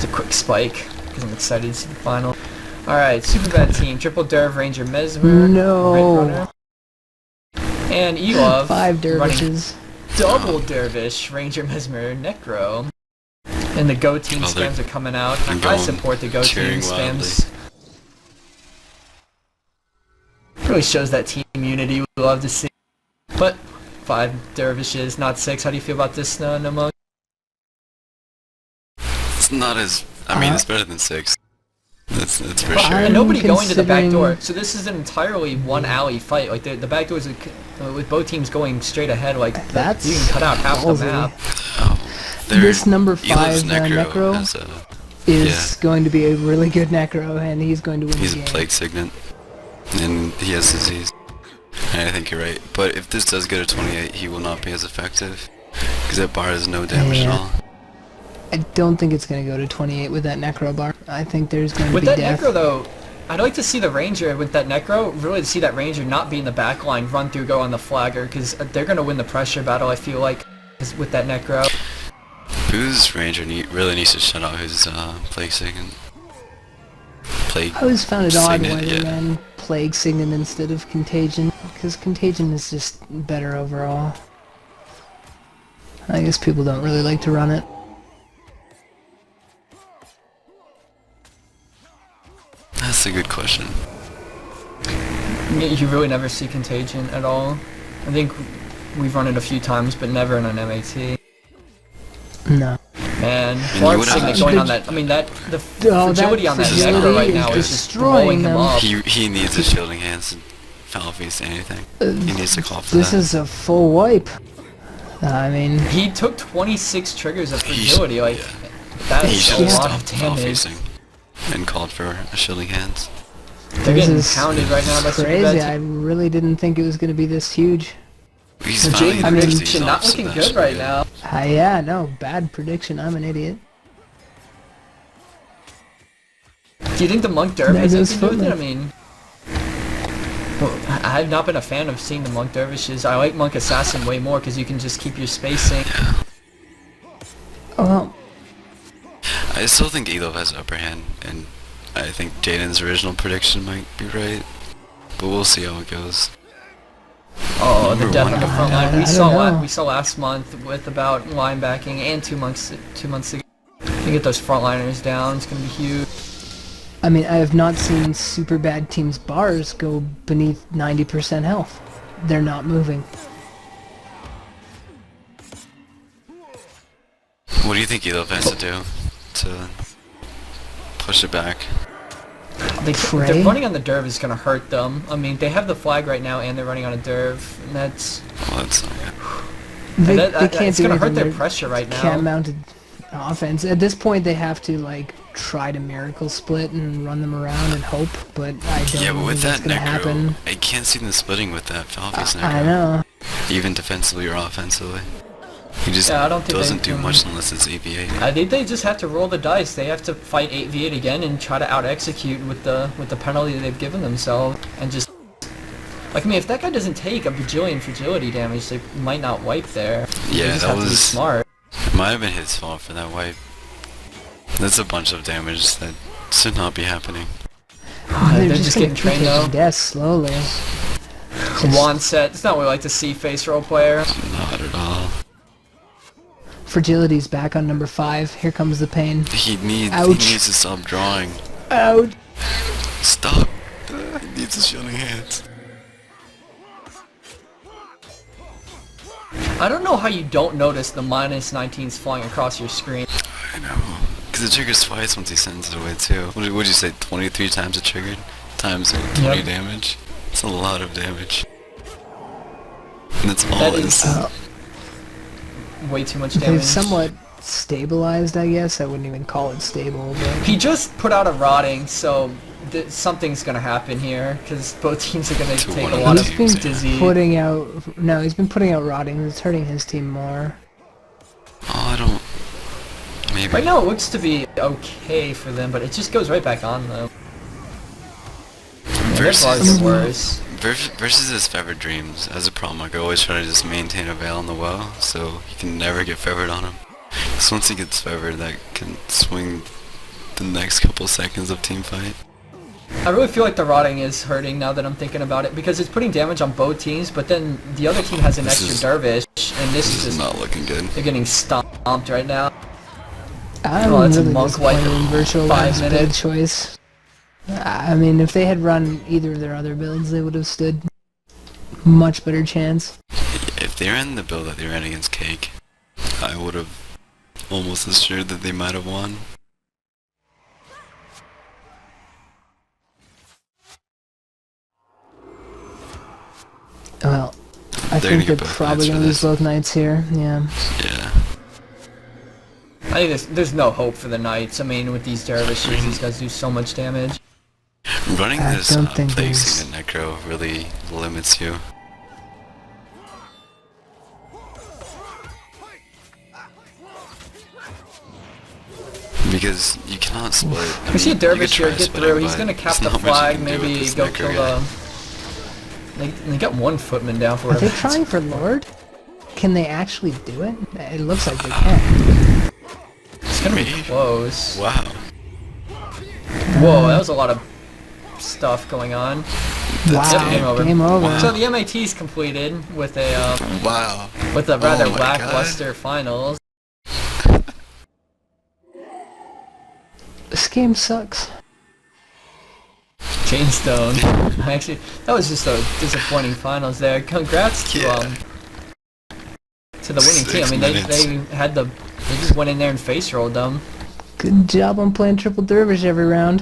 a quick spike because I'm excited to see the final. Alright, super bad team. Triple Derv, Ranger, Mesmer, No. and eLuv. 5 dervishes. Double Dervish, Ranger, Mesmer, Necro. And the Go team spams are coming out. I support the Go team spams. Really shows that team unity we love to see. But 5 dervishes, not 6. How do you feel about this, Nemo? It's not as... I mean, it's better than 6. That's for sure. And nobody going to the back door, so this is an entirely one alley fight. Like the back doors, with both teams going straight ahead. Like That's you can cut out half the map. This number 5 Necro is going to be a really good Necro, and he's going to win the game. He's a Plague Signet, and he has disease. And I think you're right. But if this does go to 28, he will not be as effective, because that bar has no damage at all. I don't think it's going to go to 28 with that Necro bar. I think there's going to be death. With that Necro, though, I'd like to see the Ranger with that Necro, really to see that Ranger not be in the back line, run through, go on the flagger, because they're going to win the pressure battle, I feel like, with that Necro. Whose Ranger really needs to shut out his Plague Signet? I always found it odd why they ran Plague Signet instead of Contagion, because Contagion is just better overall. I guess people don't really like to run it. That's a good question. You really never see Contagion at all. I think we've run it a few times, but never in an MAT. No. Man, Clark Signet going on that. I mean, the fragility on that Necro right now is just blowing him up. He needs a shielding hands and foul feast anything. He needs to call for This is a full wipe. I mean, he took 26 triggers of fragility. Like that is a lot of damage. And called for a shielding hands. They're getting pounded right now by crazy. I really didn't think it was going to be this huge. Jaden not looking good right now. Yeah, no, bad prediction. I'm an idiot. Do you think the Monk Dervish has anything to do with it? I mean, I have not been a fan of seeing the Monk Dervishes. I like Monk Assassin way more because you can just keep your spacing. Yeah. Well, I still think eLuv has the upper hand, and I think Jaden's original prediction might be right, but we'll see how it goes. Oh, the death on the front line. We saw last month with about linebacking, and 2 months ago. You get those frontliners down, it's gonna be huge. I mean, I have not seen super bad teams' bars go beneath 90% health. They're not moving. What do you think eLuv has to do to push it back? They're running on the Derv is going to hurt them. I mean, they have the flag right now and they're running on a Derv, and that's... Well, that's not good. It's going to hurt their pressure right now. Can't-mounted offense. At this point, they have to, like, try to miracle split and run them around and hope, but I don't think that's going to happen. I can't see them splitting with that Falcus Necro. I know. Even defensively or offensively. He just doesn't do much unless it's 8v8. I think they just have to roll the dice. They have to fight 8v8 again and try to out-execute with the penalty that they've given themselves, and just... Like, I mean, if that guy doesn't take a bajillion fragility damage, they might not wipe there. Yeah, that was... to be smart. It might have been his fault for that wipe. That's a bunch of damage that should not be happening. They're just getting trained though. Death slowly. One set. It's not what we like to see, face roll player. Not at all. Fragility's back on number 5. Here comes the pain. He needs to stop drawing. Ouch! Stop. He needs his shielding hands. I don't know how you don't notice the -19s flying across your screen. I know. Because it triggers twice once he sends it away too. What would you say, 23 times it triggered? Times 20 damage? It's a lot of damage. And it's all instant. Way too much damage. They've somewhat stabilized, I guess. I wouldn't even call it stable, but... He just put out a rotting, so something's gonna happen here, because both teams are gonna take a lot of disease. He's been putting out rotting. It's hurting his team more. Oh, I don't... Maybe. Right now it looks to be okay for them, but it just goes right back on them. Versus his Fevered Dreams, as a problem, I always try to just maintain a veil on the well, so you can never get fevered on him. Because once he gets fevered, that can swing the next couple seconds of team fight. I really feel like the rotting is hurting now that I'm thinking about it, because it's putting damage on both teams, but then the other team has an extra dervish, and this is just not looking good. They're getting stomped right now. I'm that's really a monk like virtual 5 build minutes. choice. I mean, if they had run either of their other builds, they would have stood much better chance. If they ran the build that they ran against Cake, I would have almost assured that they might have won. Well, I think they're probably going to lose both Knights here, yeah. Yeah. I think there's no hope for the Knights. I mean, with these dervishes, these guys do so much damage. Running this Plague Seed and Necro really limits you. Because you cannot split. We see a dervish here get through. He's going to cap the flag, maybe go kill the... They got one footman down for it. Are they trying for Lord? Can they actually do it? It looks like they can. It's gonna be close. Wow. Whoa, that was a lot of stuff going on. Wow, game over. Wow. So the MAT's completed with a wow. With a rather lackluster finals. This game sucks. Chainstone. Actually, that was just a disappointing finals there. Congrats to the winning team. I mean, they just went in there and face rolled them. Good job on playing triple dervish every round.